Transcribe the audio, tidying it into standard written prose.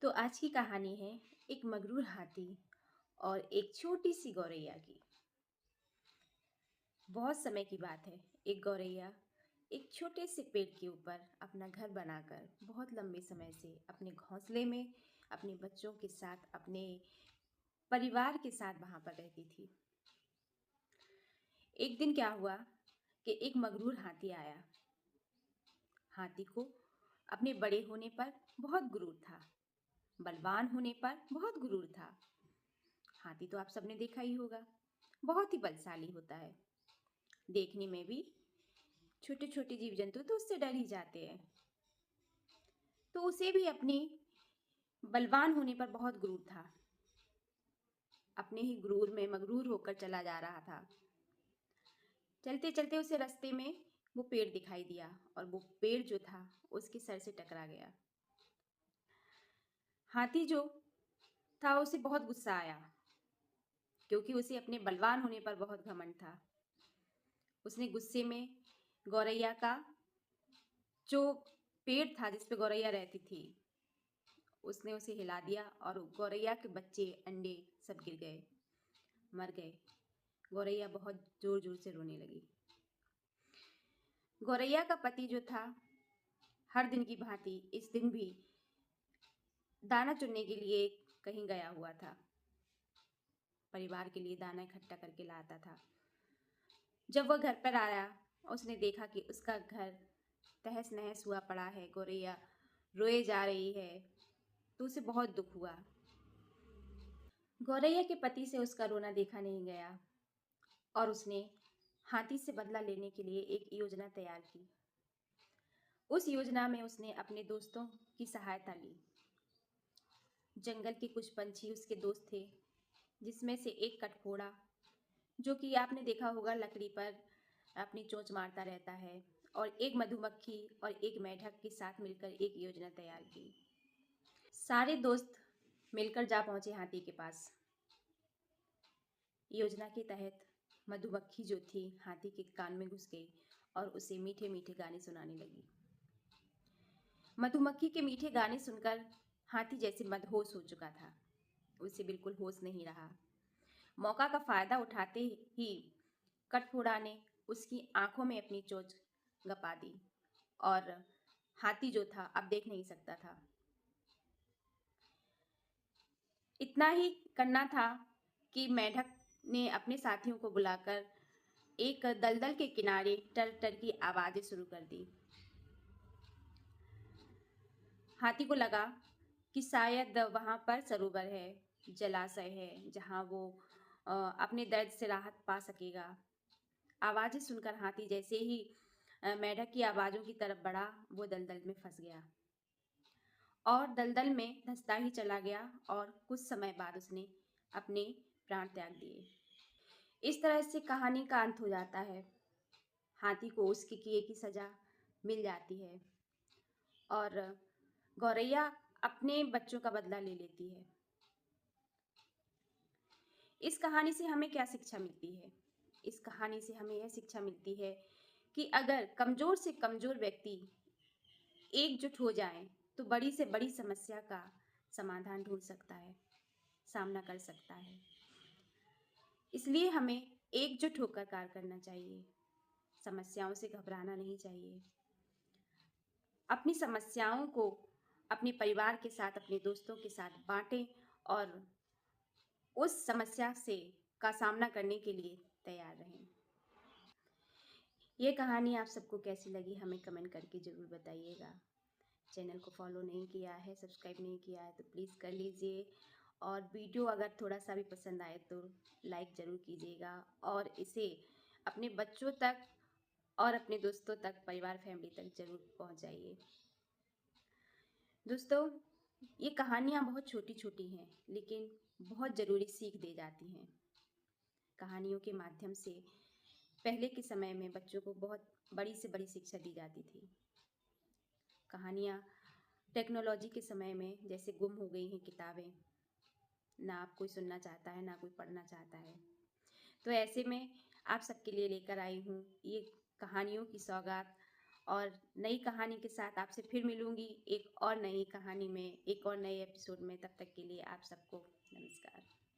तो आज की कहानी है एक मगरूर हाथी और एक छोटी सी गौरैया की। बहुत समय की बात है। एक गौरैया एक छोटे से पेड़ के ऊपर अपना घर बनाकर बहुत लंबे समय से अपने घोंसले में अपने बच्चों के साथ, अपने परिवार के साथ वहां पर रहती थी। एक दिन क्या हुआ कि एक मगरूर हाथी आया। हाथी को अपने बड़े होने पर बहुत गुरूर था, बलवान होने पर बहुत गुरूर था। हाथी तो आप सबने देखा ही होगा, बहुत ही बलशाली होता है। देखने में भी छोटे छोटे जीव जंतु तो उससे डर ही जाते हैं। तो उसे भी अपनी बलवान होने पर बहुत गुरूर था। अपने ही गुरूर में मगरूर होकर चला जा रहा था। चलते चलते उसे रास्ते में वो पेड़ दिखाई दिया और वो पेड़ जो था उसके सर से टकरा गया। हाथी जो था उसे बहुत गुस्सा आया, क्योंकि उसे अपने बलवान होने पर बहुत घमंड था। उसने गुस्से में गौरैया का जो पेड़ था जिस पे गौरैया रहती थी, उसने उसे हिला दिया और गौरैया के बच्चे, अंडे सब गिर गए, मर गए। गौरैया बहुत जोर जोर से रोने लगी। गौरैया का पति जो था, हर दिन की भांति इस दिन भी दाना चुनने के लिए कहीं गया हुआ था। परिवार के लिए दाना इकट्ठा करके लाता था। जब वह घर पर आया, उसने देखा कि उसका घर तहस नहस हुआ पड़ा है, गौरैया रोए जा रही है, तो उसे बहुत दुख हुआ। गौरैया के पति से उसका रोना देखा नहीं गया और उसने हाथी से बदला लेने के लिए एक योजना तैयार की। उस योजना में उसने अपने दोस्तों की सहायता ली। जंगल के कुछ पंछी उसके दोस्त थे, जिसमें से एक कठफोड़ा, जो कि आपने देखा होगा लकड़ी पर अपनी चोंच मारता रहता है, और एक मधुमक्खी और एक मेढक के साथ मिलकर एक योजना तैयार की। सारे दोस्त मिलकर जा पहुंचे हाथी के पास। योजना के तहत मधुमक्खी जो थी हाथी के कान में घुस गई और उसे मीठे मीठे गाने सुनाने लगी। मधुमक्खी के मीठे गाने सुनकर हाथी जैसे मदहोश हो चुका था। उसे बिल्कुल होश नहीं रहा। मौका का फायदा उठाते ही कठफोड़ा ने उसकी आंखों में अपनी चोंच गपा दी और हाथी जो था अब देख नहीं सकता था। इतना ही करना था कि मेढक ने अपने साथियों को बुलाकर एक दलदल के किनारे टर टर की आवाजें शुरू कर दी। हाथी को लगा कि शायद वहां पर सरोवर है, जलाशय है, जहां वो अपने दर्द से राहत पा सकेगा। आवाजें सुनकर हाथी जैसे ही मेढक की आवाजों की तरफ बढ़ा, वो दलदल में फंस गया और दलदल में धंसता ही चला गया और कुछ समय बाद उसने अपने प्राण त्याग दिए। इस तरह से कहानी का अंत हो जाता है। हाथी को उसके किए की सजा मिल जाती है और गौरैया अपने बच्चों का बदला ले लेती है। इस कहानी से हमें क्या शिक्षा मिलती है? इस कहानी से हमें यह शिक्षा मिलती है कि अगर कमजोर से कमजोर व्यक्ति एकजुट हो जाए तो बड़ी से बड़ी समस्या का समाधान ढूंढ सकता है, सामना कर सकता है। इसलिए हमें एकजुट होकर कार्य करना चाहिए। समस्याओं से घबराना नहीं चाहिए। अपनी समस्याओं को अपने परिवार के साथ, अपने दोस्तों के साथ बांटें और उस समस्या से का सामना करने के लिए तैयार रहें। ये कहानी आप सबको कैसी लगी हमें कमेंट करके ज़रूर बताइएगा। चैनल को फॉलो नहीं किया है, सब्सक्राइब नहीं किया है तो प्लीज़ कर लीजिए, और वीडियो अगर थोड़ा सा भी पसंद आए तो लाइक ज़रूर कीजिएगा और इसे अपने बच्चों तक और अपने दोस्तों तक, परिवार फैमिली तक ज़रूर पहुंचाइए। दोस्तों, ये कहानियाँ बहुत छोटी छोटी हैं लेकिन बहुत ज़रूरी सीख दे जाती हैं। कहानियों के माध्यम से पहले के समय में बच्चों को बहुत बड़ी से बड़ी शिक्षा दी जाती थी। कहानियाँ टेक्नोलॉजी के समय में जैसे गुम हो गई हैं किताबें, ना आप कोई सुनना चाहता है ना कोई पढ़ना चाहता है। तो ऐसे में आप सबके लिए लेकर आई हूँ ये कहानियों की सौगात और नई कहानी के साथ आपसे फिर मिलूंगी एक और नई कहानी में, एक और नए एपिसोड में। तब तक के लिए आप सबको नमस्कार।